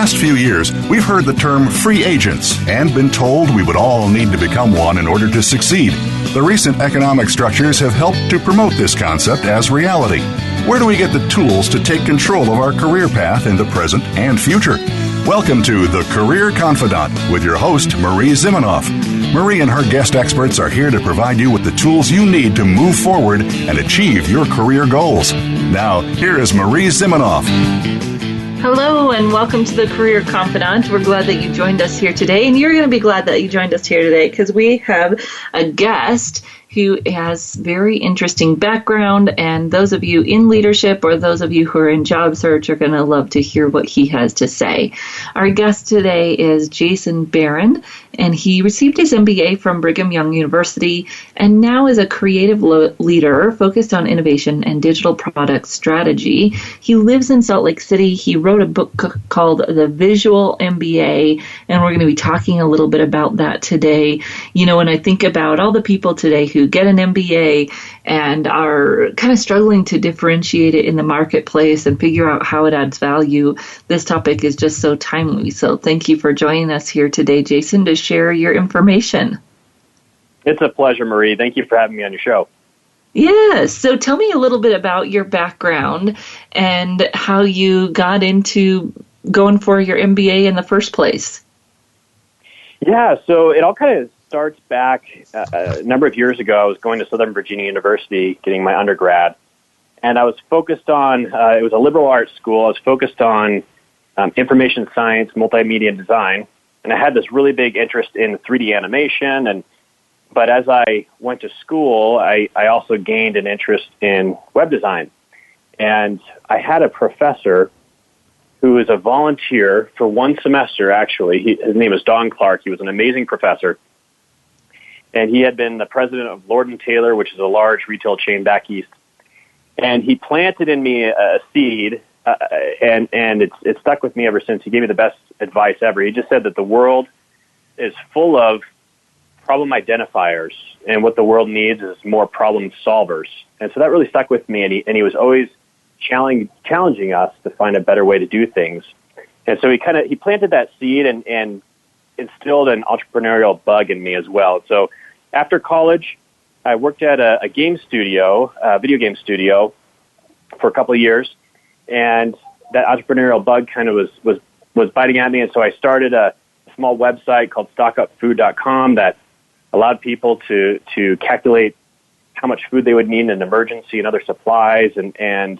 past few years, we've heard the term free agents and been told we would all need to become one in order to succeed. The recent economic structures have helped to promote this concept as reality. Where do we get the tools to take control of our career path in the present and future? Welcome to The Career Confidant with your host, Marie Zimenoff. Marie and her guest experts are here to provide you with the tools you need to move forward and achieve your career goals. Now, here is Marie Zimenoff. Hello and welcome to the Career Confidant. We're glad that you joined us here today, and you're going to be glad that you joined us here today because we have a guest who has very interesting background, and those of you in leadership or those of you who are in job search are going to love to hear what he has to say. Our guest today is Jason Barron, and he received his MBA from Brigham Young University and now is a creative leader focused on innovation and digital product strategy. He lives in Salt Lake City. He wrote a book called The Visual MBA, and we're going to be talking a little bit about that today. You know, when I think about all the people today who get an MBA and are kind of struggling to differentiate it in the marketplace and figure out how it adds value, this topic is just so timely. So thank you for joining us here today, Jason, to share your information. It's a pleasure, Marie. Thank you for having me on your show. Yes. So tell me a little bit about your background and how you got into going for your MBA in the first place. Yeah, so it all kind of starts back a number of years ago. I was going to Southern Virginia University, getting my undergrad, and I was focused on, it was a liberal arts school. I was focused on information science, multimedia design, and I had this really big interest in 3D animation. But as I went to school, I also gained an interest in web design. And I had a professor who was a volunteer for one semester, actually. His name was Don Clark. He was an amazing professor. And he had been the president of Lord & Taylor, which is a large retail chain back east. And he planted in me a seed, and it's stuck with me ever since. He gave me the best advice ever. He just said that the world is full of problem identifiers, and what the world needs is more problem solvers. And so that really stuck with me, and he was always challenging us to find a better way to do things. And so he planted that seed and instilled an entrepreneurial bug in me as well. So after college, I worked at a game studio, a video game studio, for a couple of years, and that entrepreneurial bug kind of was biting at me. And so I started a small website called stockupfood.com that allowed people to calculate how much food they would need in an emergency and other supplies. And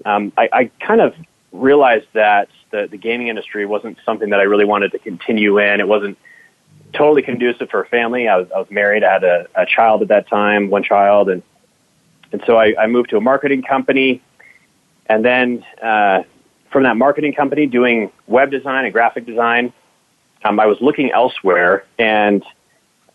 I kind of realized that the gaming industry wasn't something that I really wanted to continue in. It wasn't totally conducive for a family. I was married. I had a child at that time, one child. And so I moved to a marketing company. And then from that marketing company doing web design and graphic design, I was looking elsewhere, and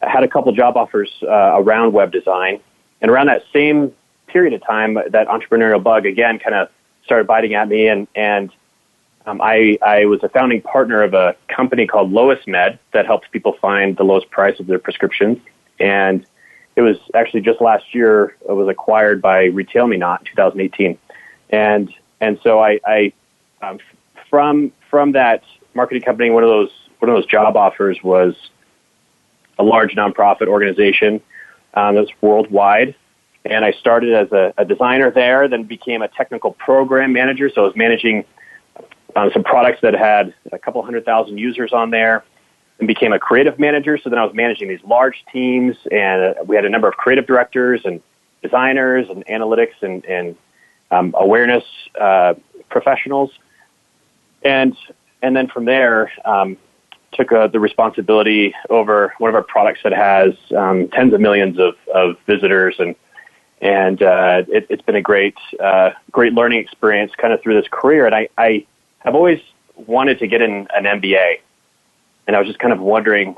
I had a couple job offers around web design. And around that same period of time, that entrepreneurial bug again kind of started biting at me. And I was a founding partner of a company called Lowest Med that helps people find the lowest price of their prescriptions. And it was actually just last year, it was acquired by RetailMeNot in 2018. And so I from that marketing company, one of those job offers was a large nonprofit organization that's worldwide. And I started as a designer there, then became a technical program manager. So I was managing some products that had a couple 100,000 users on there, and became a creative manager. So then I was managing these large teams, and we had a number of creative directors and designers and analytics and awareness professionals. And then from there, took the responsibility over one of our products that has tens of millions of visitors, and it's been a great learning experience kind of through this career. And I have always wanted to get an MBA, and I was just kind of wondering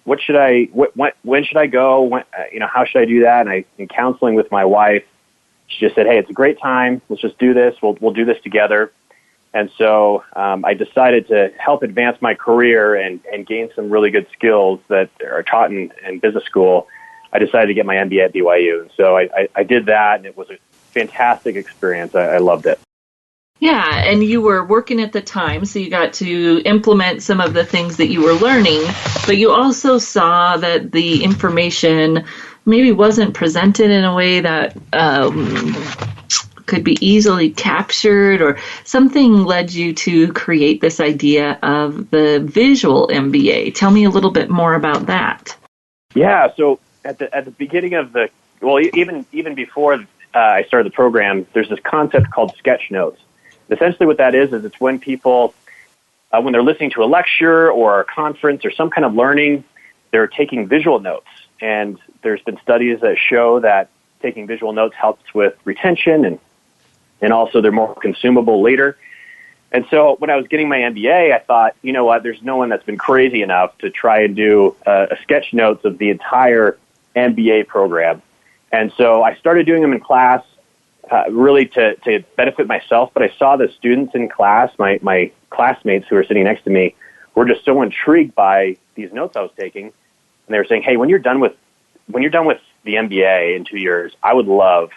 when should I go? How should I do that? And in counseling with my wife, she just said, "Hey, it's a great time. Let's just do this. We'll do this together." And so I decided to help advance my career and gain some really good skills that are taught in business school. I decided to get my MBA at BYU. And so I did that, and it was a fantastic experience. I loved it. Yeah, and you were working at the time, so you got to implement some of the things that you were learning, but you also saw that the information maybe wasn't presented in a way that could be easily captured, or something led you to create this idea of the visual MBA. Tell me a little bit more about that. Yeah, so at the beginning of even before I started the program, there's this concept called sketch notes. Essentially what that is it's when people, when they're listening to a lecture or a conference or some kind of learning, they're taking visual notes. And there's been studies that show that taking visual notes helps with retention and also they're more consumable later. And so when I was getting my MBA, I thought, you know what, there's no one that's been crazy enough to try and do a sketch notes of the entire MBA program. And so I started doing them in class, really to benefit myself, but I saw the students in class, my classmates who were sitting next to me, were just so intrigued by these notes I was taking. And they were saying, hey, when you're done with the MBA in 2 years, I would love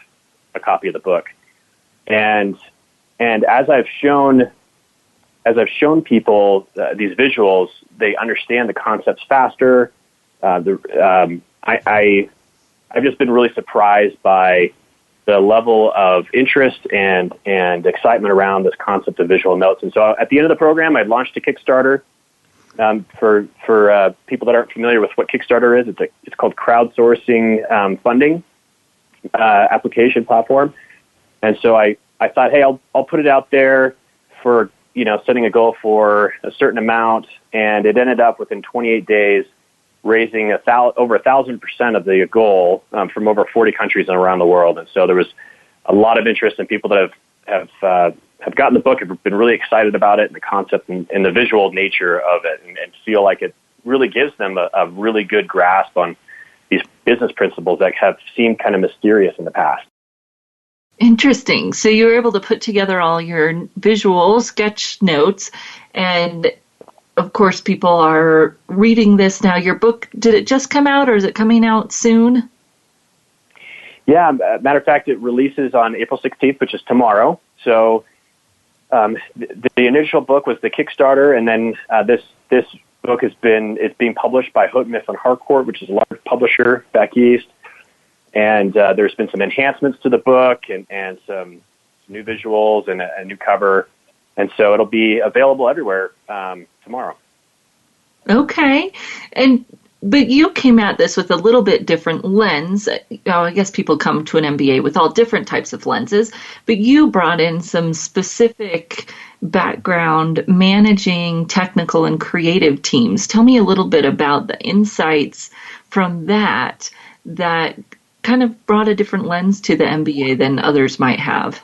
a copy of the book. And as I've shown people these visuals, they understand the concepts faster. I've just been really surprised by the level of interest and excitement around this concept of visual notes. And so at the end of the program, I launched a Kickstarter. For people that aren't familiar with what Kickstarter is, it's called crowdsourcing funding application platform. And so I thought, hey, I'll put it out there for, setting a goal for a certain amount. And it ended up within 28 days raising over 1,000% of the goal from over 40 countries around the world. And so there was a lot of interest in people that have gotten the book, have been really excited about it and the concept and the visual nature of it, and feel like it really gives them a really good grasp on these business principles that have seemed kind of mysterious in the past. Interesting. So you were able to put together all your visual sketch notes, and of course people are reading this now. Your book, did it just come out or is it coming out soon? Yeah, matter of fact, it releases on April 16th, which is tomorrow. So the initial book was the Kickstarter, and then this book is being published by Houghton Mifflin Harcourt, which is a large publisher back east. And there's been some enhancements to the book and some new visuals and a new cover. And so it'll be available everywhere tomorrow. Okay. But you came at this with a little bit different lens. I guess people come to an MBA with all different types of lenses, but you brought in some specific background managing technical and creative teams. Tell me a little bit about the insights from that kind of brought a different lens to the MBA than others might have.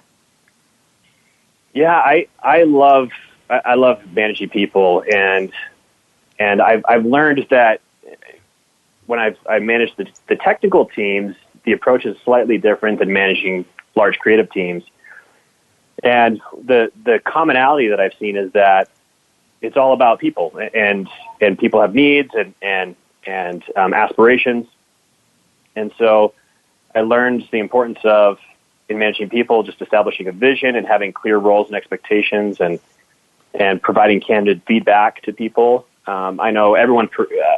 Yeah, I love managing people, and I've learned that when I manage the technical teams, the approach is slightly different than managing large creative teams. And the commonality that I've seen is that it's all about people, and people have needs and aspirations. And so I learned the importance of, in managing people, just establishing a vision and having clear roles and expectations and providing candid feedback to people. I know everyone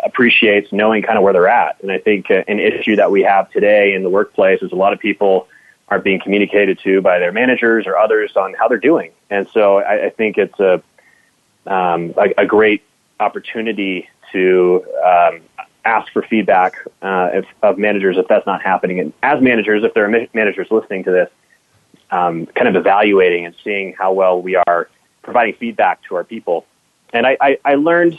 appreciates knowing kind of where they're at. And I think an issue that we have today in the workplace is a lot of people aren't being communicated to by their managers or others on how they're doing. And so I think it's a great opportunity to ask for feedback of managers if that's not happening. And as managers, if there are managers listening to this, kind of evaluating and seeing how well we are providing feedback to our people. And I learned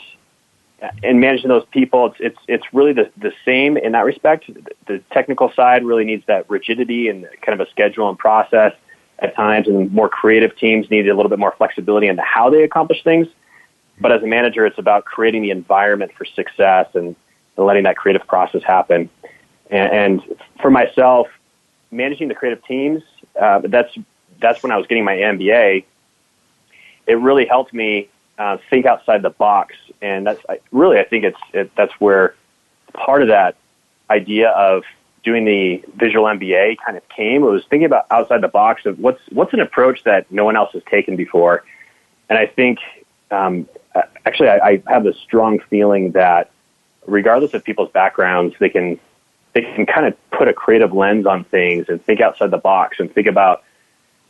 in managing those people, it's really the same in that respect. The technical side really needs that rigidity and kind of a schedule and process at times, and more creative teams need a little bit more flexibility into how they accomplish things. But as a manager, it's about creating the environment for success and letting that creative process happen. And for myself, managing the creative teams, that's when I was getting my MBA. It really helped me think outside the box, and I think that's where part of that idea of doing the visual MBA kind of came. It was thinking about outside the box of what's an approach that no one else has taken before. And I think, actually, I have a strong feeling that regardless of people's backgrounds, they can kind of put a creative lens on things and think outside the box and think about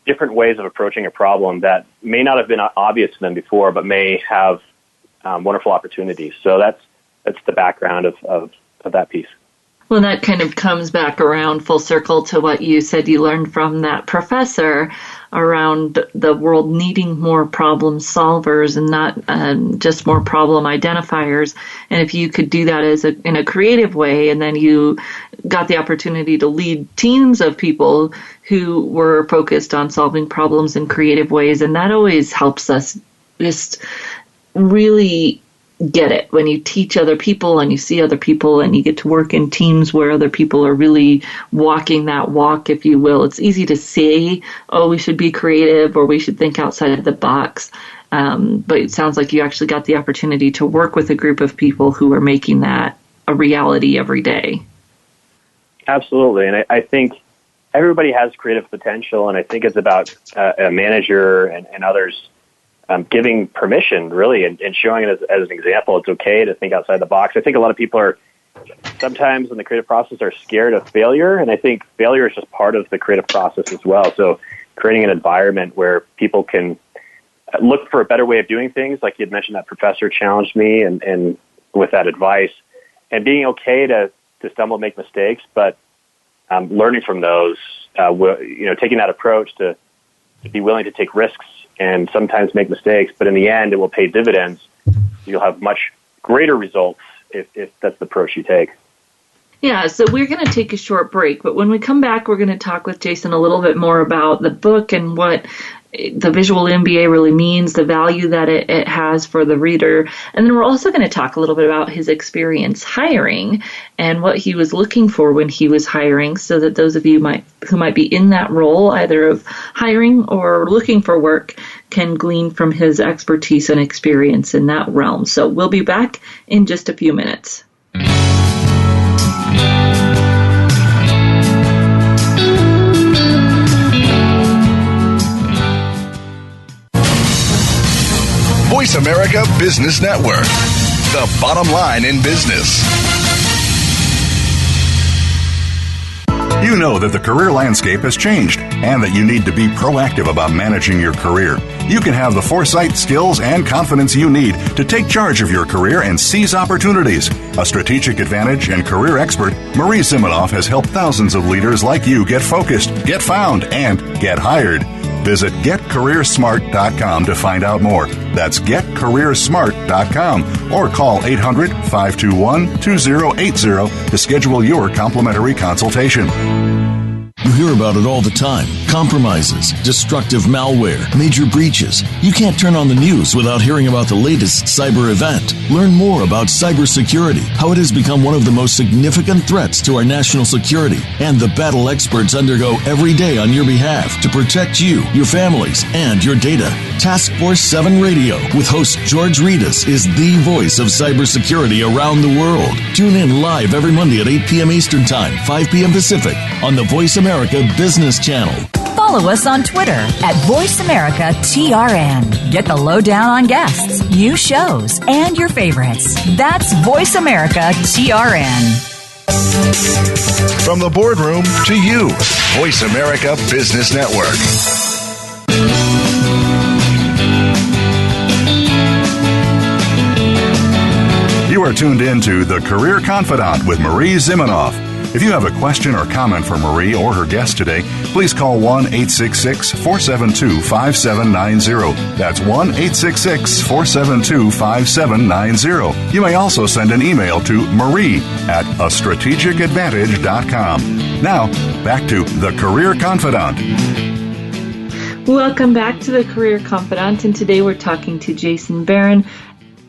different ways of approaching a problem that may not have been obvious to them before, but may have wonderful opportunities. So that's the background of that piece. Well, that kind of comes back around full circle to what you said you learned from that professor around the world needing more problem solvers and not just more problem identifiers. And if you could do that in a creative way, and then you got the opportunity to lead teams of people who were focused on solving problems in creative ways, and that always helps us just really get it when you teach other people and you see other people and you get to work in teams where other people are really walking that walk, if you will. It's easy to say, oh, we should be creative or we should think outside of the box. But it sounds like you actually got the opportunity to work with a group of people who are making that a reality every day. Absolutely. And I think everybody has creative potential, and I think it's about a manager and others giving permission, really, and showing it as an example. It's okay to think outside the box. I think a lot of people are sometimes in the creative process are scared of failure, and I think failure is just part of the creative process as well. So creating an environment where people can look for a better way of doing things, like you had mentioned, that professor challenged me and with that advice, and being okay to stumble and make mistakes, but learning from those, taking that approach to be willing to take risks and sometimes make mistakes, but in the end, it will pay dividends. You'll have much greater results if that's the approach you take. Yeah, so we're going to take a short break, but when we come back, we're going to talk with Jason a little bit more about the book and what the visual MBA really means, the value that it has for the reader. And then we're also going to talk a little bit about his experience hiring and what he was looking for when he was hiring, so that those of you who might be in that role, either of hiring or looking for work, can glean from his expertise and experience in that realm. So we'll be back in just a few minutes. Voice America Business Network, the bottom line in business. You know that the career landscape has changed and that you need to be proactive about managing your career. You can have the foresight, skills, and confidence you need to take charge of your career and seize opportunities. A strategic advantage and career expert, Marie Zimenoff has helped thousands of leaders like you get focused, get found, and get hired. Visit getcareersmart.com to find out more. That's getcareersmart.com or call 800-521-2080 to schedule your complimentary consultation. You hear about it all the time. Compromises, destructive malware, major breaches. You can't turn on the news without hearing about the latest cyber event. Learn more about cybersecurity, how it has become one of the most significant threats to our national security, and the battle experts undergo every day on your behalf to protect you, your families, and your data. Task Force 7 Radio with host George Reedus is the voice of cybersecurity around the world. Tune in live every Monday at 8 p.m. Eastern Time, 5 p.m. Pacific on the Voice America Business Channel. Follow us on Twitter at VoiceAmericaTRN. Get the lowdown on guests, new shows, and your favorites. That's VoiceAmericaTRN. From the boardroom to you, Voice America Business Network. You are tuned in to The Career Confidante with Marie Zimenoff. If you have a question or comment for Marie or her guest today, please call 1-866-472-5790. That's 1-866-472-5790. You may also send an email to marie@astrategicadvantage.com. Now, back to The Career Confidante. Welcome back to The Career Confidante, and today we're talking to Jason Barron,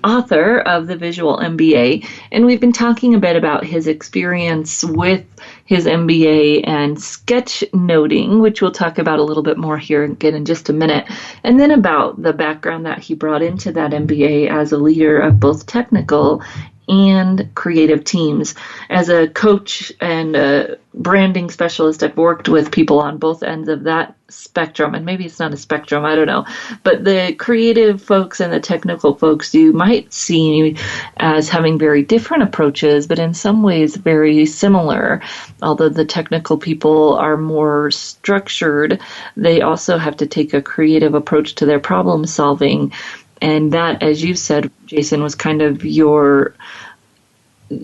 author of the Visual MBA, and we've been talking a bit about his experience with his MBA and sketchnoting, which we'll talk about a little bit more here again in just a minute, and then about the background that he brought into that MBA as a leader of both technical and creative teams. As a coach and a branding specialist, I've worked with people on both ends of that spectrum, and maybe it's not a spectrum, I don't know. But the creative folks and the technical folks you might see as having very different approaches, but in some ways very similar. Although the technical people are more structured, they also have to take a creative approach to their problem solving. And that, as you said, Jason, was kind of your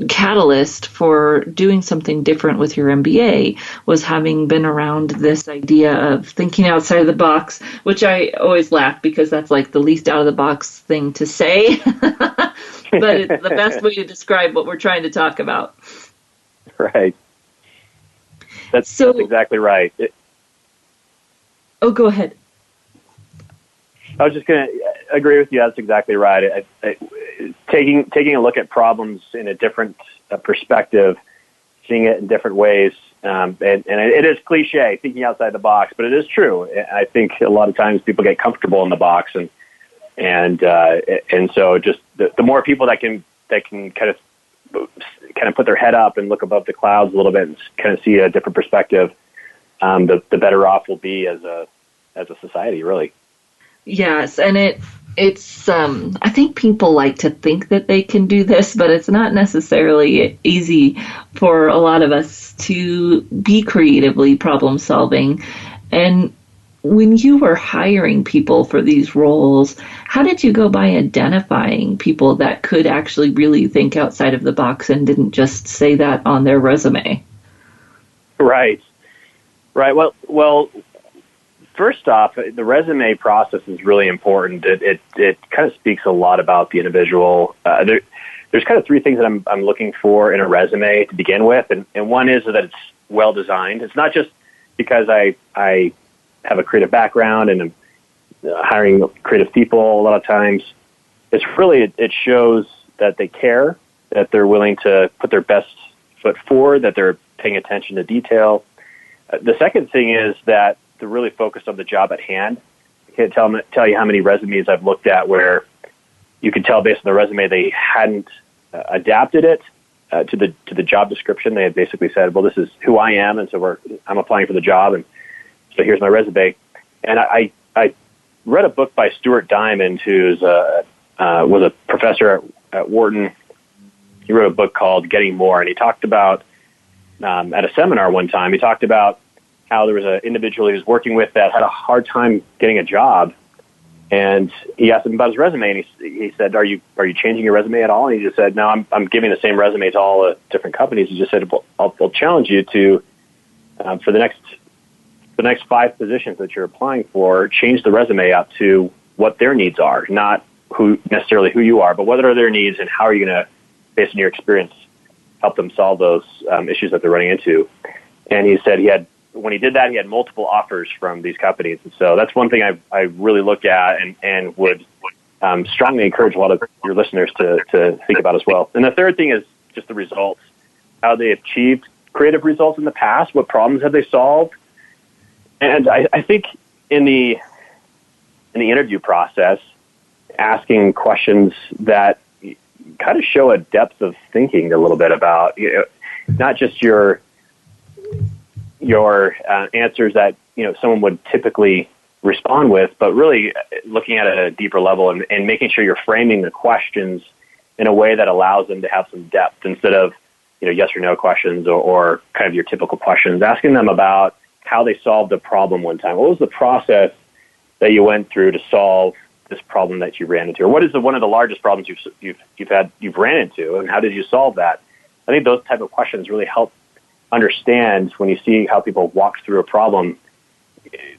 catalyst for doing something different with your MBA, was having been around this idea of thinking outside of the box, which I always laugh because that's like the least out of the box thing to say. But it's the best way to describe what we're trying to talk about. Right. That's exactly right. Oh, go ahead. I was just going to agree with you. That's exactly right. Taking a look at problems in a different perspective, seeing it in different ways, and it is cliche, thinking outside the box, but it is true. I think a lot of times people get comfortable in the box, and so just the more people that can kind of put their head up and look above the clouds a little bit and kind of see a different perspective, the better off we'll be as a society, really. Yes, and it's I think people like to think that they can do this, but it's not necessarily easy for a lot of us to be creatively problem solving. And when you were hiring people for these roles, how did you go by identifying people that could actually really think outside of the box and didn't just say that on their resume? Right. Well, first off, the resume process is really important. It kind of speaks a lot about the individual. There's kind of three things that I'm looking for in a resume to begin with, and one is that it's well designed. It's not just because I have a creative background and I'm hiring creative people a lot of times. It's really, it shows that they care, that they're willing to put their best foot forward, that they're paying attention to detail. The second thing is that they're really focused on the job at hand. I can't tell you how many resumes I've looked at where you can tell based on the resume they hadn't adapted it to the job description. They had basically said, "Well, this is who I am, and so I'm applying for the job, and so here's my resume." And I read a book by Stuart Diamond, who's was a professor at Wharton. He wrote a book called Getting More, and he talked about at a seminar one time. He talked about how there was an individual he was working with that had a hard time getting a job, and he asked him about his resume, and he said, "Are you changing your resume at all?" And he just said, "No, I'm giving the same resume to all the different companies." He just said, "Well, I'll challenge you to for the next 5 positions that you're applying for, change the resume up to what their needs are, not necessarily who you are, but what are their needs, and how are you going to, based on your experience, help them solve those issues that they're running into." And he said when he did that, he had multiple offers from these companies. And so that's one thing I really look at and would strongly encourage a lot of your listeners to think about as well. And the third thing is just the results, how they achieved creative results in the past, what problems have they solved. And I think in the interview process, asking questions that kind of show a depth of thinking a little bit about, not just your answers that someone would typically respond with, but really looking at it at a deeper level and making sure you're framing the questions in a way that allows them to have some depth instead of yes or no questions or kind of your typical questions. Asking them about how they solved a problem one time. What was the process that you went through to solve this problem that you ran into, or what is one of the largest problems you've ran into, and how did you solve that? I think those type of questions really help understand, when you see how people walk through a problem,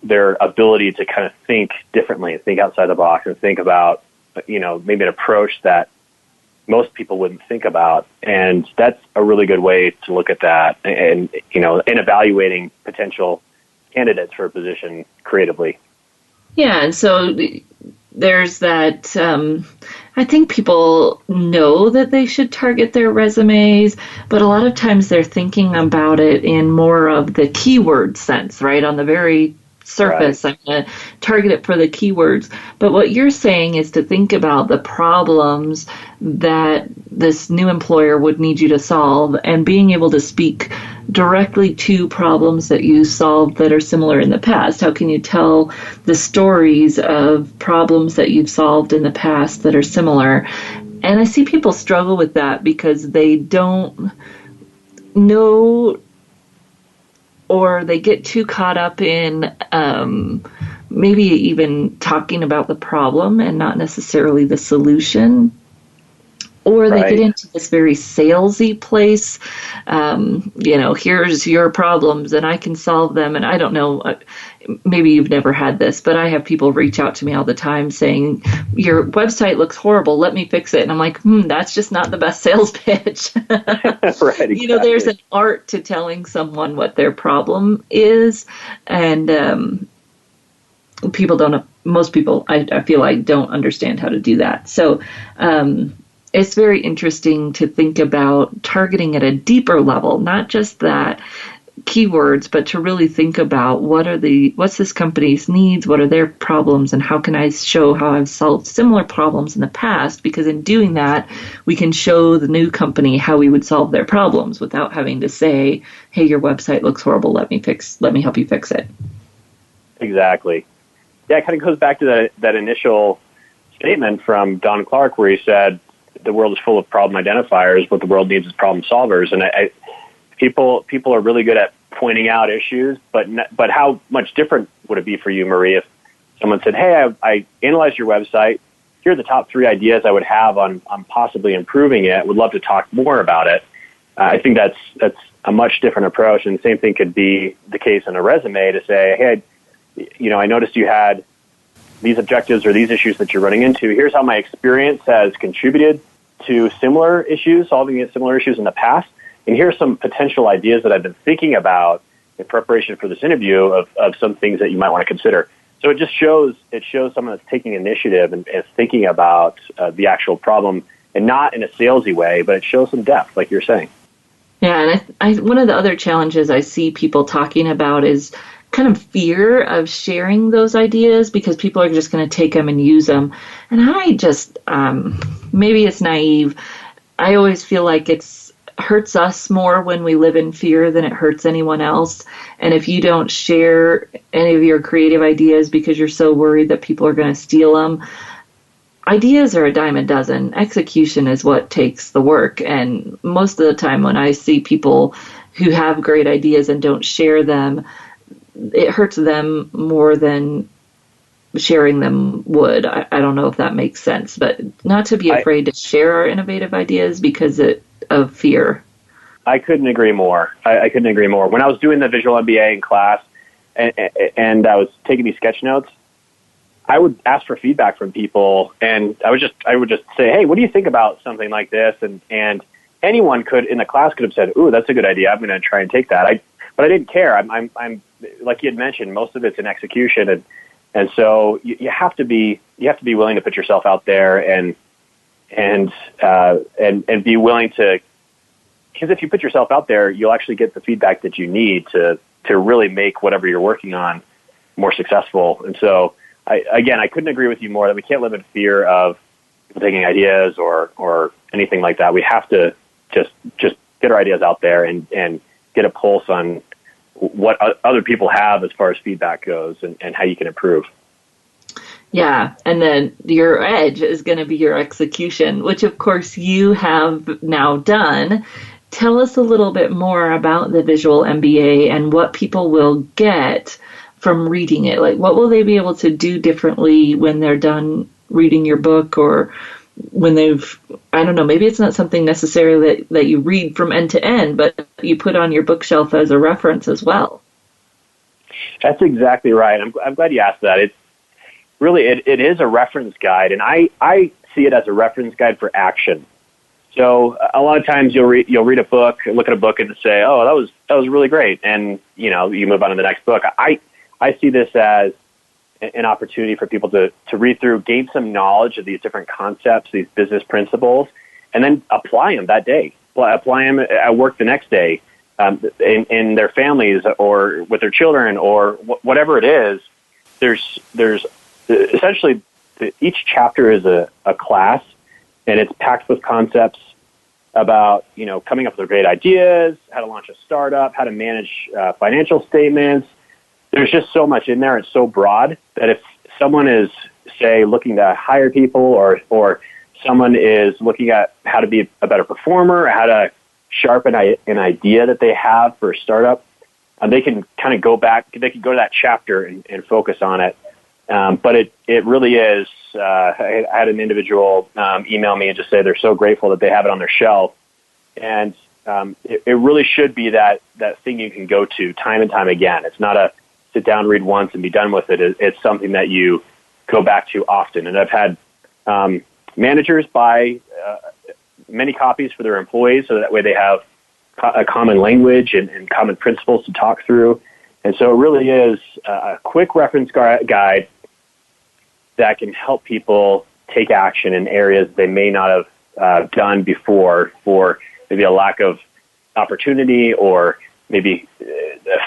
their ability to kind of think differently and think outside the box and think about, maybe an approach that most people wouldn't think about. And that's a really good way to look at that and in evaluating potential candidates for a position creatively. Yeah, and so there's that, I think people know that they should target their resumes, but a lot of times they're thinking about it in more of the keyword sense, right? On the very surface. Right. I'm going to target it for the keywords. But what you're saying is to think about the problems that this new employer would need you to solve, and being able to speak directly to problems that you solved that are similar in the past. How can you tell the stories of problems that you've solved in the past that are similar? And I see people struggle with that because they don't know, or they get too caught up in maybe even talking about the problem and not necessarily the solution. Or they get into this very salesy place. Here's your problems and I can solve them. And I don't know, maybe you've never had this, but I have people reach out to me all the time saying, your website looks horrible, let me fix it. And I'm like, that's just not the best sales pitch. Right, exactly. There's an art to telling someone what their problem is. And most people, I feel like, don't understand how to do that. So, it's very interesting to think about targeting at a deeper level, not just that keywords, but to really think about what's this company's needs, what are their problems, and how can I show how I've solved similar problems in the past, because in doing that, we can show the new company how we would solve their problems without having to say, hey, your website looks horrible, let me help you fix it. Exactly. Yeah, it kind of goes back to that initial statement from Don Clark where he said, the world is full of problem identifiers. What the world needs is problem solvers. And people are really good at pointing out issues, but how much different would it be for you, Marie, if someone said, hey, I analyzed your website. Here are the top 3 ideas I would have on possibly improving it. Would love to talk more about it. I think that's a much different approach. And the same thing could be the case in a resume to say, hey, I noticed you had these objectives or these issues that you're running into. Here's how my experience has contributed to similar issues, solving similar issues in the past. And here's some potential ideas that I've been thinking about in preparation for this interview of some things that you might want to consider. So it just shows someone that's taking initiative and thinking about the actual problem, and not in a salesy way, but it shows some depth, like you're saying. Yeah, and one of the other challenges I see people talking about is kind of fear of sharing those ideas, because people are just going to take them and use them. And I just, maybe it's naive, I always feel like it hurts us more when we live in fear than it hurts anyone else. And if you don't share any of your creative ideas because you're so worried that people are going to steal them, ideas are a dime a dozen. Execution is what takes the work. And most of the time when I see people who have great ideas and don't share them, it hurts them more than sharing them would. I don't know if that makes sense, but not to be afraid to share our innovative ideas because of fear. I couldn't agree more. I couldn't agree more. When I was doing the visual MBA in class and I was taking these sketch notes, I would ask for feedback from people, and I would just say, hey, what do you think about something like this? And anyone in the class could have said, ooh, that's a good idea. I'm going to try and take that. But I didn't care. I'm like you had mentioned, most of it's in execution, and so you have to be willing to put yourself out there and be willing to, because if you put yourself out there, you'll actually get the feedback that you need to really make whatever you're working on more successful. And so I couldn't agree with you more that we can't live in fear of people taking ideas or anything like that. We have to just get our ideas out there and get a pulse on what other people have as far as feedback goes and how you can improve. Yeah, and then your edge is going to be your execution, which of course you have now done. Tell us a little bit more about the Visual MBA and what people will get from reading it. Like, what will they be able to do differently when they're done reading your book, or when I don't know, maybe it's not something necessarily that you read from end to end, but you put on your bookshelf as a reference as well. That's exactly right. I'm glad you asked that. It's really, it is a reference guide, and I see it as a reference guide for action. So a lot of times you'll read a book, look at a book and say, oh, that was really great. And, you move on to the next book. I see this as an opportunity for people to read through, gain some knowledge of these different concepts, these business principles, and then apply them that day. Apply them at work the next day. in their families or with their children or whatever it is. There's essentially each chapter is a class, and it's packed with concepts about, coming up with great ideas, how to launch a startup, how to manage financial statements. There's just so much in there. It's so broad that if someone is, say, looking to hire people or someone is looking at how to be a better performer, how to sharpen an idea that they have for a startup, they can kind of go back, they can go to that chapter and focus on it. But it really is, I had an individual email me and just say they're so grateful that they have it on their shelf. And it really should be that thing you can go to time and time again. It's not a sit down, read once, and be done with it. It's something that you go back to often. And I've had managers buy many copies for their employees so that way they have a common language and common principles to talk through. And so it really is a quick reference guide that can help people take action in areas they may not have done before for maybe a lack of opportunity or maybe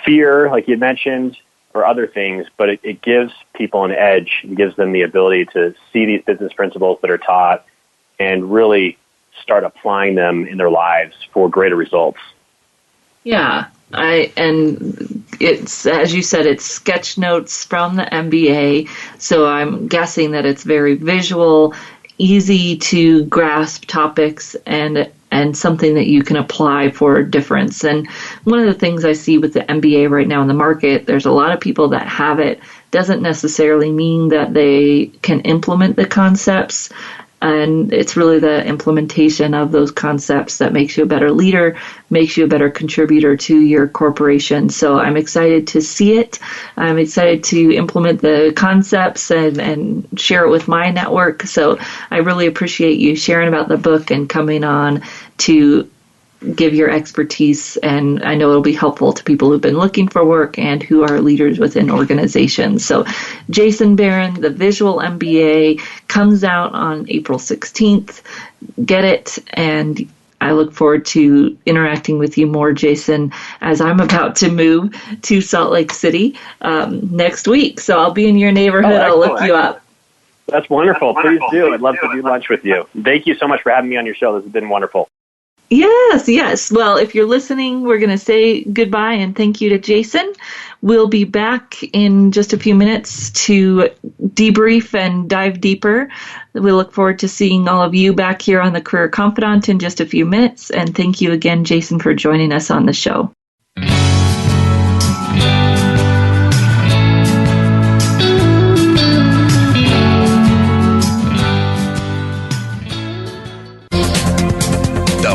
fear, like you mentioned, or other things. But it gives people an edge and gives them the ability to see these business principles that are taught and really start applying them in their lives for greater results. Yeah. And it's, as you said, it's sketch notes from the MBA. So I'm guessing that it's very visual, easy to grasp topics, and something that you can apply for difference. And one of the things I see with the MBA right now in the market, there's a lot of people that have it. Doesn't necessarily mean that they can implement the concepts. And it's really the implementation of those concepts that makes you a better leader, makes you a better contributor to your corporation. So I'm excited to see it. I'm excited to implement the concepts and share it with my network. So I really appreciate you sharing about the book and coming on to give your expertise, and I know it'll be helpful to people who've been looking for work and who are leaders within organizations. So Jason Barron, the Visual MBA, comes out on April 16th. Get it, and I look forward to interacting with you more, Jason, as I'm about to move to Salt Lake City next week. So I'll be in your neighborhood. I'll look you up. That's wonderful. Please do. I'd love to do lunch with you. Thank you so much for having me on your show. This has been wonderful. Yes. Well, if you're listening, we're going to say goodbye and thank you to Jason. We'll be back in just a few minutes to debrief and dive deeper. We look forward to seeing all of you back here on the Career Confidant in just a few minutes. And thank you again, Jason, for joining us on the show.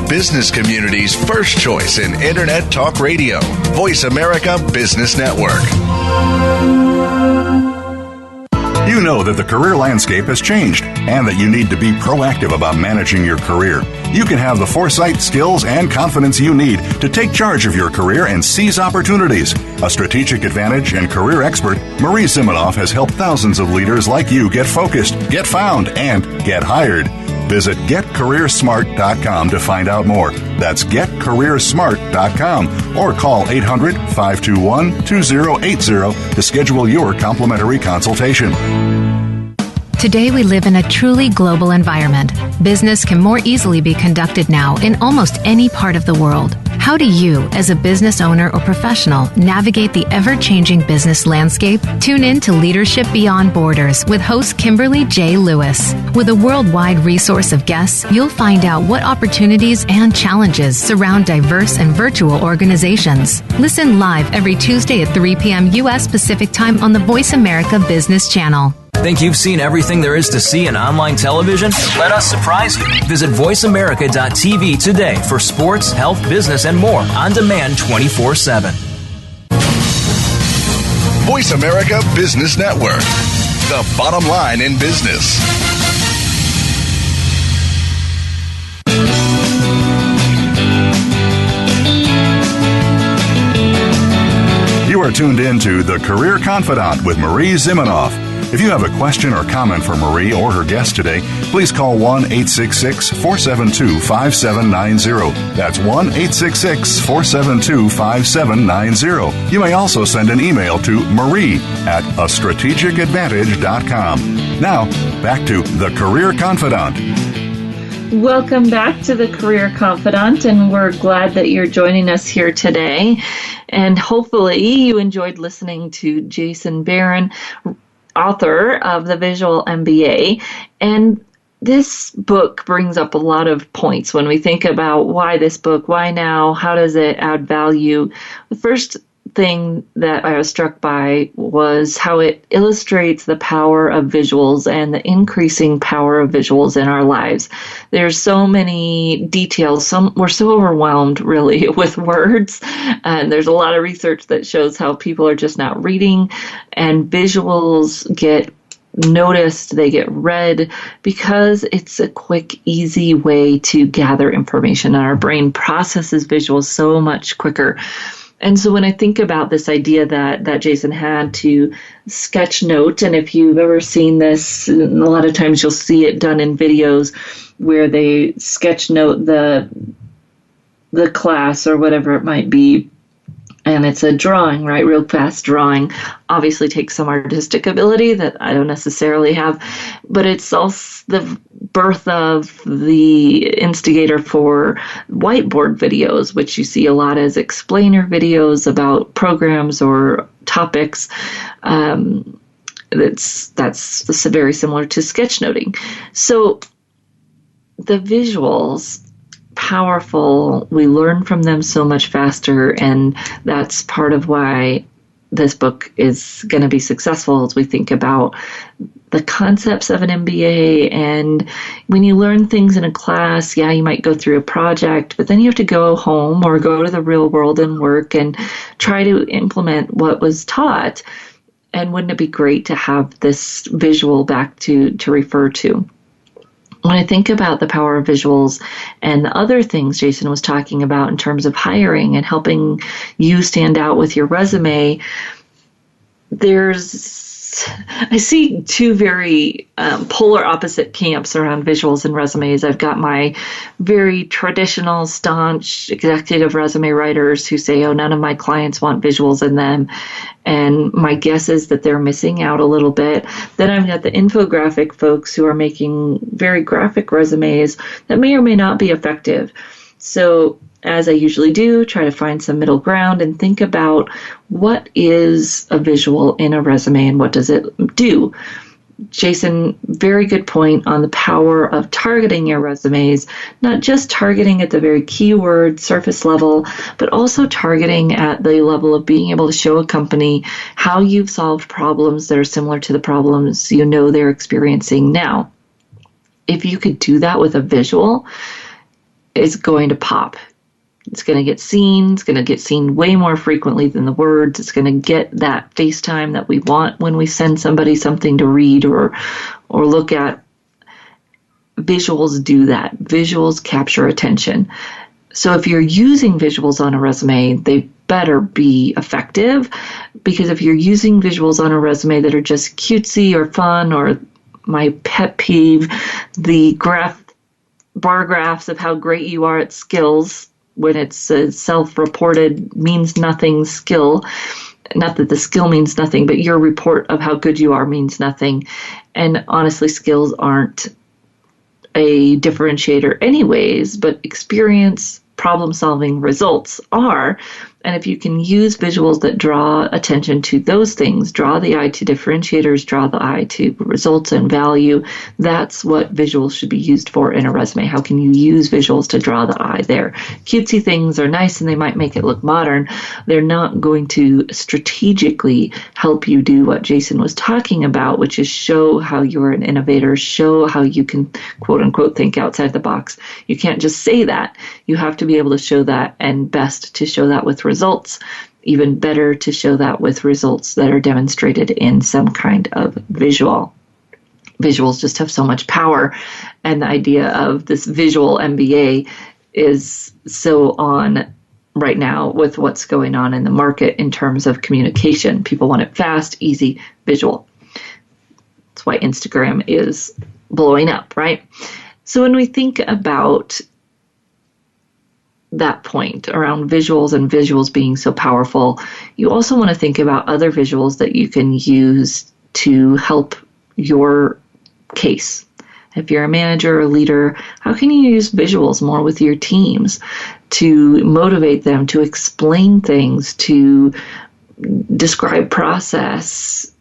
Business community's first choice in Internet Talk Radio, Voice America Business Network. You know that the career landscape has changed and that you need to be proactive about managing your career. You can have the foresight, skills, and confidence you need to take charge of your career and seize opportunities. A strategic advantage and career expert, Marie Zimenoff has helped thousands of leaders like you get focused, get found, and get hired. Visit GetCareerSmart.com to find out more. That's GetCareerSmart.com or call 800-521-2080 to schedule your complimentary consultation. Today we live in a truly global environment. Business can more easily be conducted now in almost any part of the world. How do you, as a business owner or professional, navigate the ever-changing business landscape? Tune in to Leadership Beyond Borders with host Kimberly J. Lewis. With a worldwide resource of guests, you'll find out what opportunities and challenges surround diverse and virtual organizations. Listen live every Tuesday at 3 p.m. U.S. Pacific Time on the Voice America Business Channel. Think you've seen everything there is to see in online television? Let us surprise you. Visit voiceamerica.tv today for sports, health, business, and more on demand 24/7. Voice America Business Network, the bottom line in business. You are tuned in to The Career Confidant with Marie Zimenoff. If you have a question or comment for Marie or her guest today, please call 1-866-472-5790. That's 1-866-472-5790. You may also send an email to marie@astrategicadvantage.com. Now, back to The Career Confidant. Welcome back to The Career Confidant, and we're glad that you're joining us here today. And hopefully you enjoyed listening to Jason Barron, author of The Visual MBA. And this book brings up a lot of points when we think about why this book, why now, how does it add value. The first thing that I was struck by was how it illustrates the power of visuals and the increasing power of visuals in our lives. There's so many details. We're so overwhelmed, really, with words. And there's a lot of research that shows how people are just not reading, and visuals get noticed, they get read, because it's a quick, easy way to gather information. And our brain processes visuals so much quicker. And so when I think about this idea that Jason had to sketch note, and if you've ever seen this, a lot of times you'll see it done in videos where they sketch note the class or whatever it might be, and it's a drawing, right? Real fast drawing. Obviously takes some artistic ability that I don't necessarily have, but it's also the birth of the instigator for whiteboard videos, which you see a lot as explainer videos about programs or topics. That's very similar to sketchnoting. So the visuals, powerful. We learn from them so much faster, and that's part of why this book is going to be successful as we think about the concepts of an MBA. And when you learn things in a class, you might go through a project, but then you have to go home or go to the real world and work and try to implement what was taught. And wouldn't it be great to have this visual back to refer to? When I think about the power of visuals and the other things Jason was talking about in terms of hiring and helping you stand out with your resume, I see two very polar opposite camps around visuals and resumes. I've got my very traditional, staunch executive resume writers who say, oh, none of my clients want visuals in them. And my guess is that they're missing out a little bit. Then I've got the infographic folks who are making very graphic resumes that may or may not be effective. So as I usually do, try to find some middle ground and think about what is a visual in a resume and what does it do. Jason, very good point on the power of targeting your resumes, not just targeting at the very keyword surface level, but also targeting at the level of being able to show a company how you've solved problems that are similar to the problems you know they're experiencing now. If you could do that with a visual, it's going to pop. It's going to get seen. It's going to get seen way more frequently than the words. It's going to get that face time that we want when we send somebody something to read or look at. Visuals do that. Visuals capture attention. So if you're using visuals on a resume, they better be effective, because if you're using visuals on a resume that are just cutesy or fun, or my pet peeve, the bar graphs of how great you are at skills, when it's a self-reported means nothing skill, not that the skill means nothing, but your report of how good you are means nothing. And honestly, skills aren't a differentiator anyways, but experience, problem-solving results are. And if you can use visuals that draw attention to those things, draw the eye to differentiators, draw the eye to results and value, that's what visuals should be used for in a resume. How can you use visuals to draw the eye there? Cutesy things are nice and they might make it look modern. They're not going to strategically help you do what Jason was talking about, which is show how you're an innovator, show how you can, quote unquote, think outside the box. You can't just say that. You have to be able to show that, and best to show that with results. Even better to show that with results that are demonstrated in some kind of visual. Visuals just have so much power, and the idea of this visual MBA is so on right now with what's going on in the market in terms of communication. People want it fast, easy, visual. why Instagram is blowing up, right? So when we think about that point around visuals and visuals being so powerful, you also want to think about other visuals that you can use to help your case. If you're a manager or leader, how can you use visuals more with your teams to motivate them, to explain things, to describe process,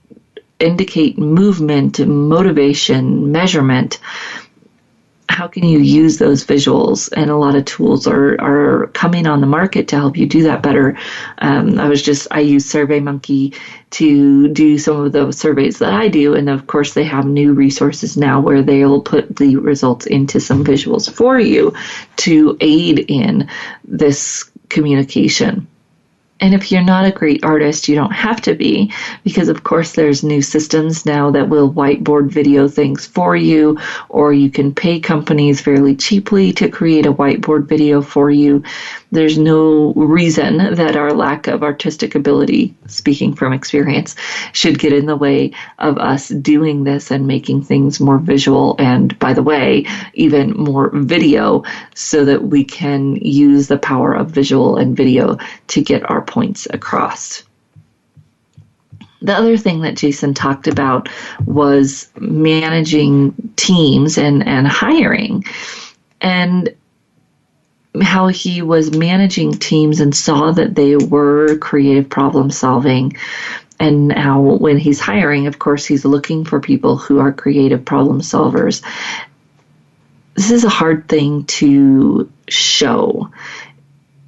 indicate movement, motivation, measurement? How can you use those visuals? And a lot of tools are coming on the market to help you do that better. I use SurveyMonkey to do some of the surveys that I do. And of course, they have new resources now where they'll put the results into some visuals for you to aid in this communication. And if you're not a great artist, you don't have to be, because of course there's new systems now that will whiteboard video things for you, or you can pay companies fairly cheaply to create a whiteboard video for you. There's no reason that our lack of artistic ability, speaking from experience, should get in the way of us doing this and making things more visual and, by the way, even more video, so that we can use the power of visual and video to get our points across. The other thing that Jason talked about was managing teams and hiring, and how he was managing teams and saw that they were creative problem solving, and how when he's hiring, of course, he's looking for people who are creative problem solvers. This is a hard thing to show.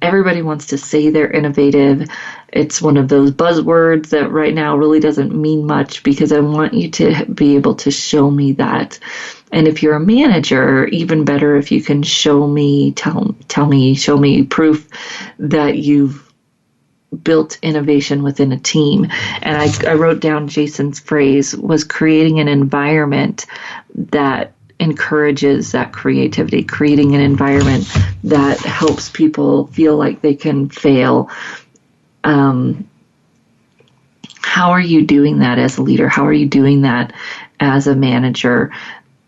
Everybody wants to say they're innovative. It's one of those buzzwords that right now really doesn't mean much, because I want you to be able to show me that. And if you're a manager, even better if you can show me proof that you've built innovation within a team. And I wrote down Jason's phrase was creating an environment that encourages that creativity, creating an environment that helps people feel like they can fail. How are you doing that as a leader? How are you doing that as a manager?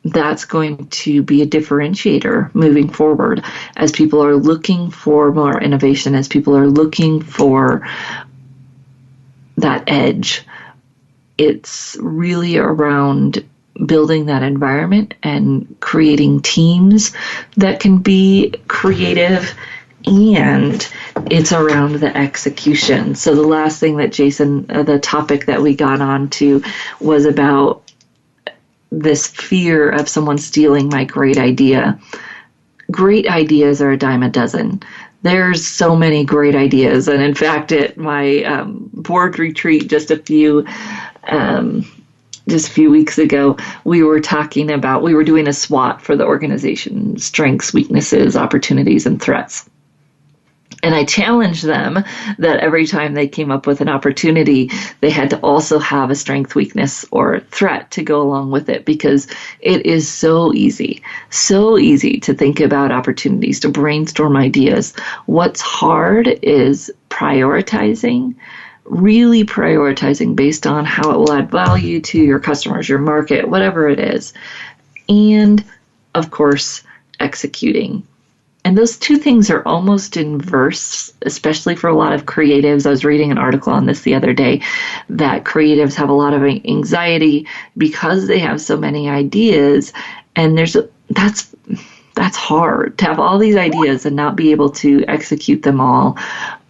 That's going to be a differentiator moving forward as people are looking for more innovation, as people are looking for that edge. It's really around building that environment and creating teams that can be creative, and it's around the execution. So the last thing that Jason, the topic that we got on to, was about this fear of someone stealing my great idea. Great ideas are a dime a dozen. There's so many great ideas. And in fact, at my board retreat just a few weeks ago, we were doing a SWOT for the organization: strengths, weaknesses, opportunities, and threats. And I challenged them that every time they came up with an opportunity, they had to also have a strength, weakness, or threat to go along with it, because it is so easy to think about opportunities, to brainstorm ideas. What's hard is really prioritizing based on how it will add value to your customers, your market, whatever it is. And, of course, executing. And those two things are almost inverse, especially for a lot of creatives. I was reading an article on this the other day, that creatives have a lot of anxiety because they have so many ideas, and that's hard to have all these ideas and not be able to execute them all.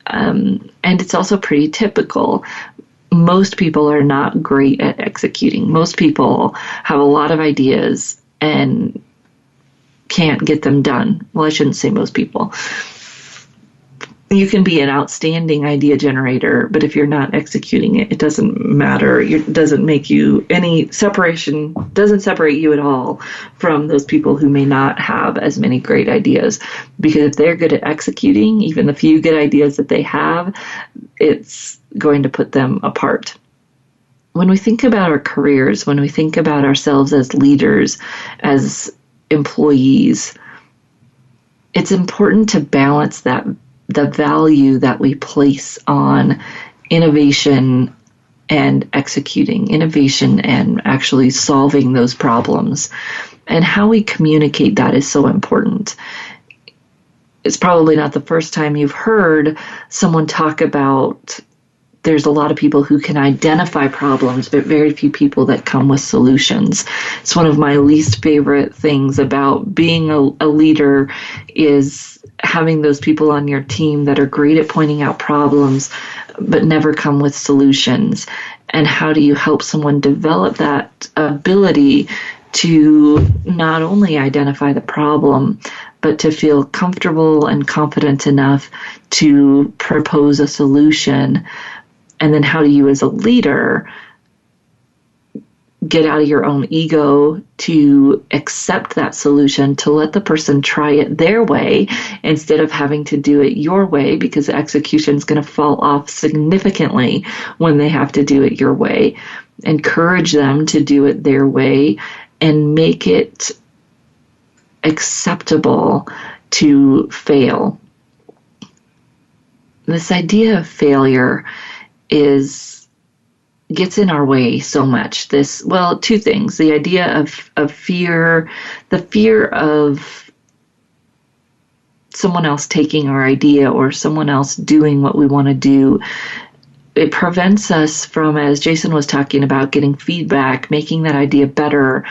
And it's also pretty typical. Most people are not great at executing. Most people have a lot of ideas and can't get them done. Well, I shouldn't say most people. You can be an outstanding idea generator, but if you're not executing it, it doesn't matter. It doesn't make you any separation, doesn't separate you at all from those people who may not have as many great ideas. Because if they're good at executing, even the few good ideas that they have, it's going to put them apart. When we think about our careers, when we think about ourselves as leaders, as employees, it's important to balance the value that we place on innovation and executing innovation and actually solving those problems. And how we communicate that is so important. It's probably not the first time you've heard someone talk about there's a lot of people who can identify problems, but very few people that come with solutions. It's one of my least favorite things about being a leader is having those people on your team that are great at pointing out problems, but never come with solutions. And how do you help someone develop that ability to not only identify the problem, but to feel comfortable and confident enough to propose a solution? And then how do you as a leader get out of your own ego to accept that solution, to let the person try it their way instead of having to do it your way, because execution is going to fall off significantly when they have to do it your way. Encourage them to do it their way and make it acceptable to fail. This idea of failure gets in our way so much. Two things. The idea of fear, the fear of someone else taking our idea or someone else doing what we want to do. It prevents us from, as Jason was talking about, getting feedback, making that idea better,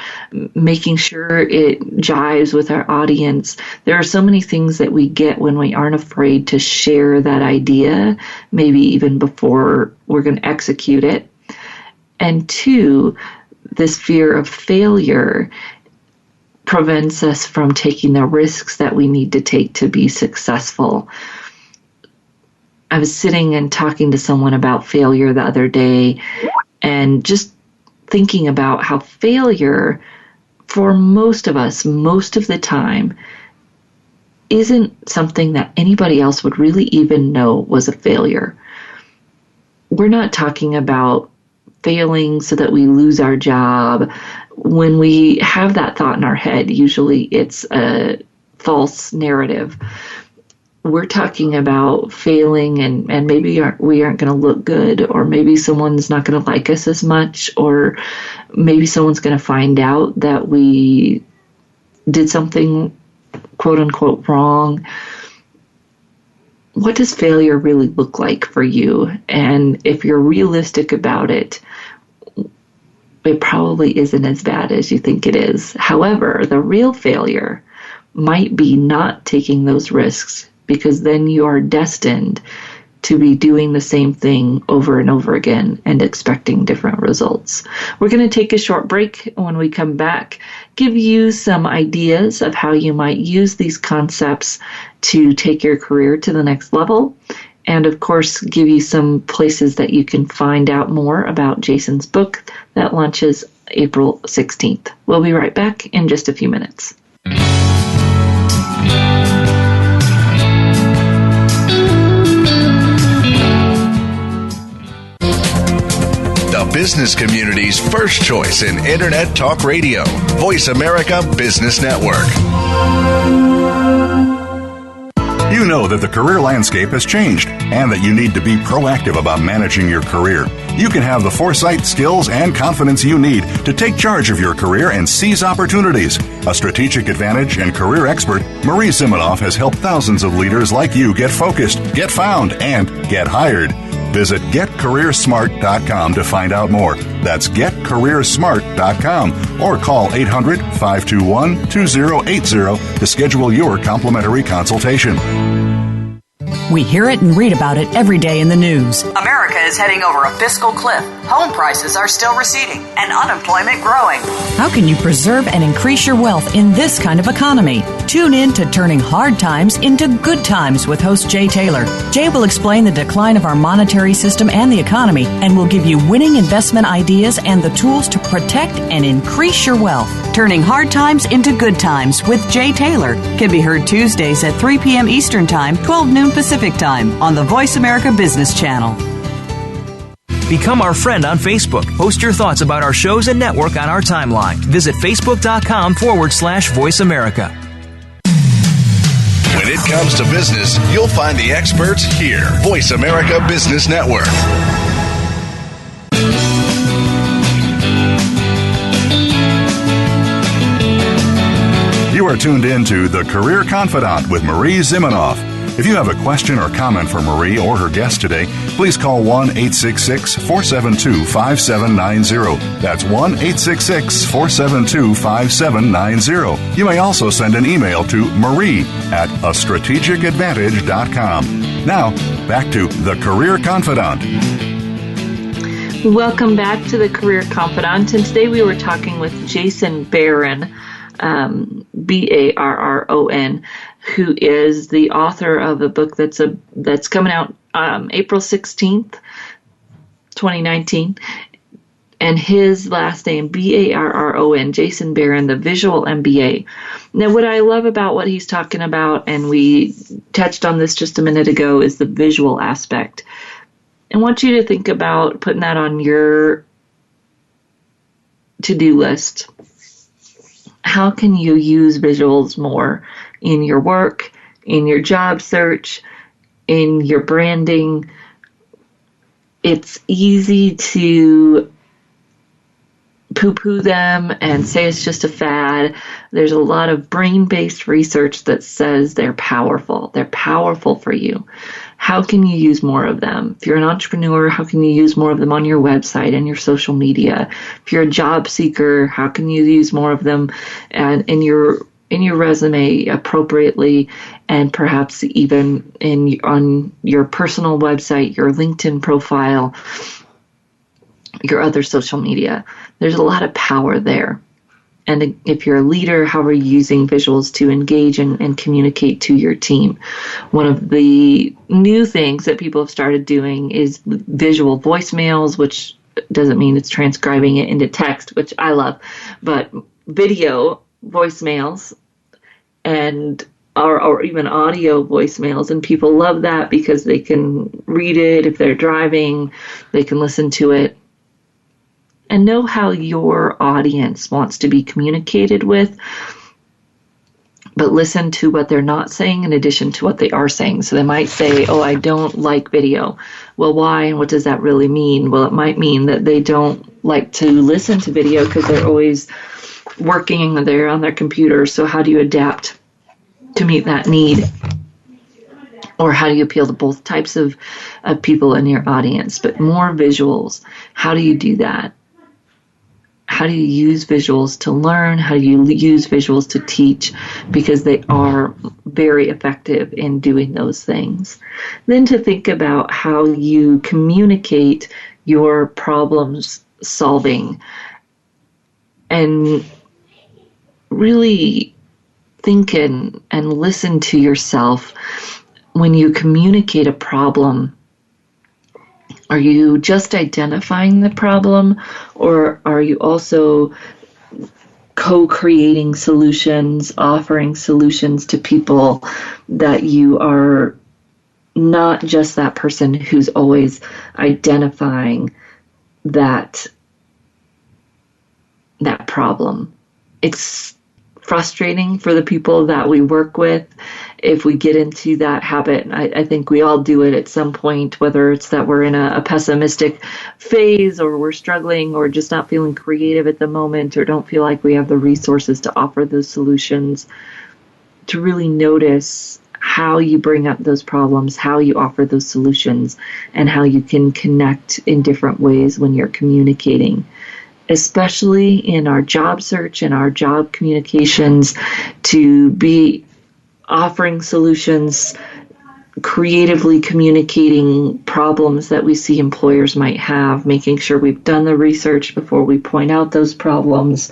making sure it jives with our audience. There are so many things that we get when we aren't afraid to share that idea, maybe even before we're going to execute it. And two, this fear of failure prevents us from taking the risks that we need to take to be successful. I was sitting and talking to someone about failure the other day and just thinking about how failure, for most of us, most of the time, isn't something that anybody else would really even know was a failure. We're not talking about failing so that we lose our job. When we have that thought in our head, usually it's a false narrative. We're talking about failing and maybe we aren't going to look good, or maybe someone's not going to like us as much, or maybe someone's going to find out that we did something quote unquote wrong. What does failure really look like for you? And if you're realistic about it, it probably isn't as bad as you think it is. However, the real failure might be not taking those risks, because then you are destined to be doing the same thing over and over again and expecting different results. We're going to take a short break. When we come back, give you some ideas of how you might use these concepts to take your career to the next level. And of course, give you some places that you can find out more about Jason's book that launches April 16th. We'll be right back in just a few minutes. The business community's first choice in Internet Talk Radio. Voice America Business Network. You know that the career landscape has changed and that you need to be proactive about managing your career. You can have the foresight, skills, and confidence you need to take charge of your career and seize opportunities. A strategic advantage and career expert, Marie Zimenoff has helped thousands of leaders like you get focused, get found, and get hired. Visit getcareersmart.com to find out more. That's getcareersmart.com, or call 800-521-2080 to schedule your complimentary consultation. We hear it and read about it every day in the news. America is heading over a fiscal cliff. Home prices are still receding and unemployment growing. How can you preserve and increase your wealth in this kind of economy? Tune in to Turning Hard Times into Good Times with host Jay Taylor. Jay will explain the decline of our monetary system and the economy, and will give you winning investment ideas and the tools to protect and increase your wealth. Turning Hard Times into Good Times with Jay Taylor can be heard Tuesdays at 3 p.m. Eastern Time, 12 noon Pacific Time on the Voice America Business Channel. Become our friend on Facebook. Post your thoughts about our shows and network on our timeline. Visit facebook.com/Voice America. When it comes to business, you'll find the experts here. Voice America Business Network. tuned in to The Career Confidant with Marie Zimenoff. If you have a question or comment for Marie or her guest today, please call 1-866-472-5790. That's 1-866-472-5790. You may also send an email to marie@astrategicadvantage.com. Now, back to The Career Confidant. Welcome back to The Career Confidant, and today we were talking with Jason Barron, Barron, who is the author of a book that's coming out April 16th, 2019, and his last name, Barron, Jason Barron, the Visual MBA. Now, what I love about what he's talking about, and we touched on this just a minute ago, is the visual aspect. I want you to think about putting that on your to-do list. How can you use visuals more in your work, in your job search, in your branding? It's easy to poo-poo them and say it's just a fad. There's a lot of brain-based research that says they're powerful. They're powerful for you. How can you use more of them? If you're an entrepreneur, how can you use more of them on your website and your social media? If you're a job seeker, how can you use more of them and in your resume appropriately, and perhaps even on your personal website, your LinkedIn profile, your other social media? There's a lot of power there. And if you're a leader, how are you using visuals to engage and communicate to your team? One of the new things that people have started doing is visual voicemails, which doesn't mean it's transcribing it into text, which I love, but video voicemails and or even audio voicemails. And people love that because they can read it if they're driving, they can listen to it. And know how your audience wants to be communicated with, but listen to what they're not saying in addition to what they are saying. So they might say, oh, I don't like video. Well, why, and what does that really mean? Well, it might mean that they don't like to listen to video because they're always working, they're on their computer. So how do you adapt to meet that need? Or how do you appeal to both types of people in your audience? But more visuals. How do you do that? How do you use visuals to learn? How do you use visuals to teach? Because they are very effective in doing those things. Then to think about how you communicate your problems solving, and really think and listen to yourself when you communicate a problem. Are you just identifying the problem, or are you also co-creating solutions, offering solutions to people that you are not just that person who's always identifying that problem? It's frustrating for the people that we work with if we get into that habit. I think we all do it at some point, whether it's that we're in a pessimistic phase, or we're struggling, or just not feeling creative at the moment, or don't feel like we have the resources to offer those solutions. To really notice how you bring up those problems, how you offer those solutions, and how you can connect in different ways when you're communicating, especially in our job search and our job communications, to be offering solutions, creatively communicating problems that we see employers might have, making sure we've done the research before we point out those problems,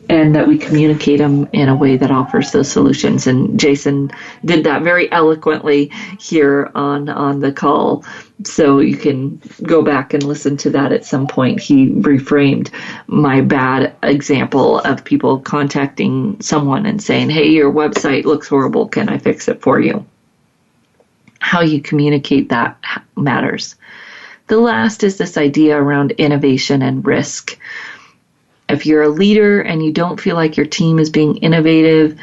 and that we communicate them in a way that offers those solutions. And Jason did that very eloquently here on the call. So you can go back and listen to that at some point. He reframed my bad example of people contacting someone and saying, hey, your website looks horrible. Can I fix it for you? How you communicate that matters. The last is this idea around innovation and risk. If you're a leader and you don't feel like your team is being innovative,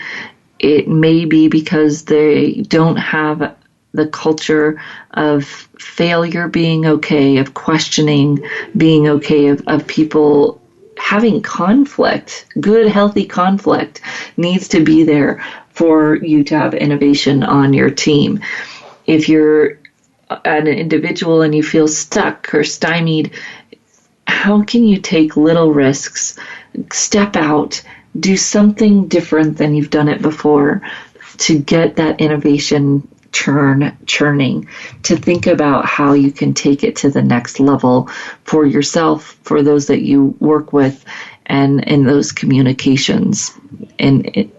it may be because they don't have the culture of failure being okay, of questioning being okay, of people having conflict, good, healthy conflict, needs to be there for you to have innovation on your team. If you're an individual and you feel stuck or stymied, how can you take little risks, step out, do something different than you've done it before to get that innovation churning, to think about how you can take it to the next level for yourself, for those that you work with, and in those communications. And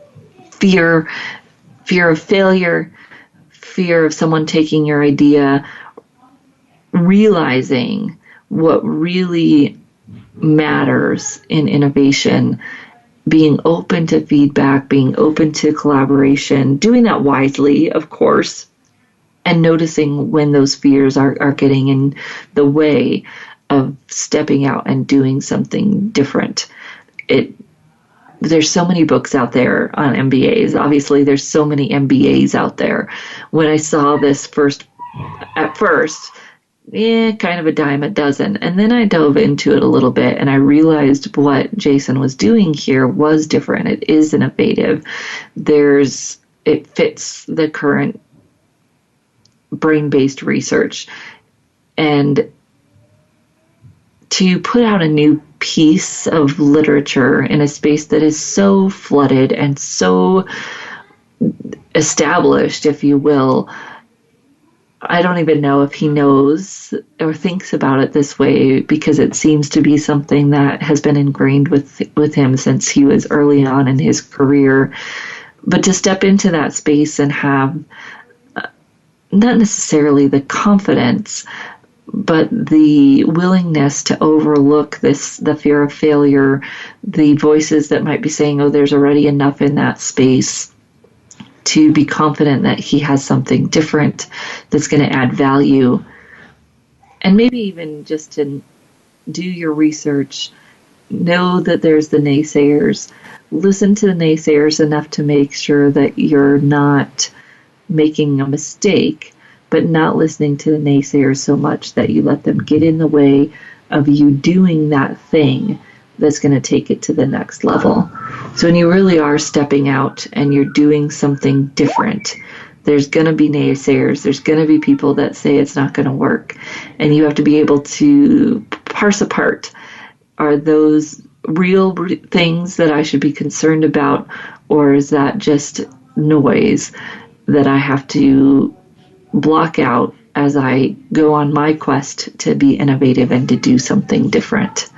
fear of failure, fear of someone taking your idea, realizing what really matters in innovation, being open to feedback, being open to collaboration, doing that wisely, of course, and noticing when those fears are getting in the way of stepping out and doing something different. There's so many books out there on MBAs. Obviously, there's so many MBAs out there. When I saw this at first, kind of a dime a dozen. And then I dove into it a little bit, and I realized what Jason was doing here was different. It is innovative. It fits the current brain-based research. And to put out a new piece of literature in a space that is so flooded and so established, if you will, I don't even know if he knows or thinks about it this way, because it seems to be something that has been ingrained with him since he was early on in his career. But to step into that space and have not necessarily the confidence, but the willingness to overlook the fear of failure, the voices that might be saying, oh, there's already enough in that space, to be confident that he has something different that's going to add value. And maybe even just to do your research, know that there's the naysayers, listen to the naysayers enough to make sure that you're not making a mistake, but not listening to the naysayers so much that you let them get in the way of you doing that thing that's going to take it to the next level. So when you really are stepping out and you're doing something different, there's going to be naysayers. There's going to be people that say it's not going to work. And you have to be able to parse apart, are those real things that I should be concerned about, or is that just noise that I have to block out as I go on my quest to be innovative and to do something different?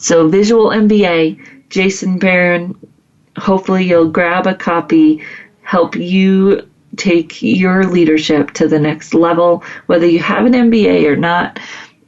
So Visual MBA, Jason Barron, hopefully you'll grab a copy, help you take your leadership to the next level, whether you have an MBA or not.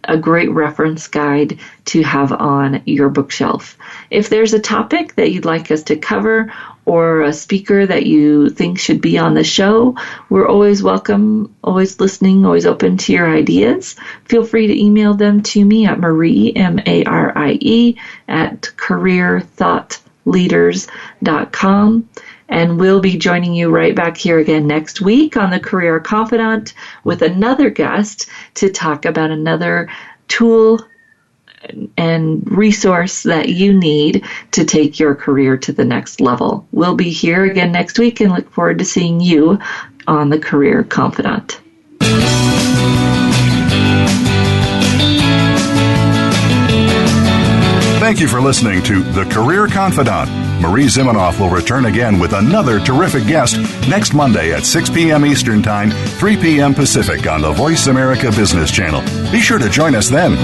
A great reference guide to have on your bookshelf. If there's a topic that you'd like us to cover or a speaker that you think should be on the show, we're always welcome, always listening, always open to your ideas. Feel free to email them to me at Marie, Marie, at careerthoughtleaders.com. And we'll be joining you right back here again next week on the Career Confidant with another guest to talk about another tool and resource that you need to take your career to the next level. We'll be here again next week and look forward to seeing you on the Career Confidant. Thank you for listening to The Career Confidant. Marie Zimenoff will return again with another terrific guest next Monday at 6 p.m. Eastern Time, 3 p.m. Pacific on the Voice America Business Channel. Be sure to join us then.